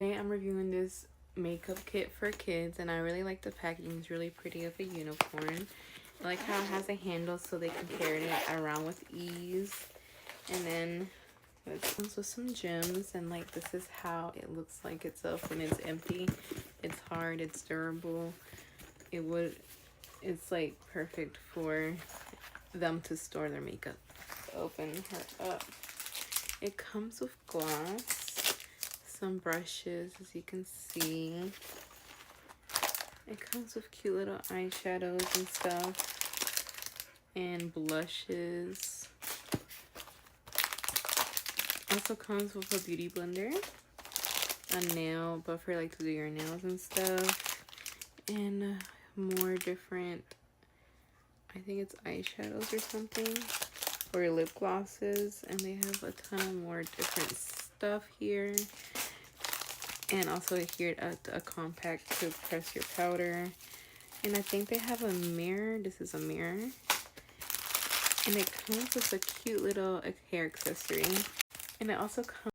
Today I'm reviewing this makeup kit for kids, and I really like the packaging. It's really pretty of a unicorn. I like how it has a handle so they can carry it around with ease. And then it comes with some gems, and like this is how it looks like itself when it's empty. It's hard, it's durable. It's like perfect for them to store their makeup. Open her up. It comes with gloss, some brushes, as you can see. It comes with cute little eyeshadows and stuff, and blushes. Also comes with a beauty blender, a nail buffer like to do your nails and stuff, and more different, I think it's eyeshadows or something, or lip glosses, and they have a ton of more different stuff here. And also here a compact to press your powder. And I think they have a mirror. This is a mirror. And it comes with a cute little hair accessory. And it also comes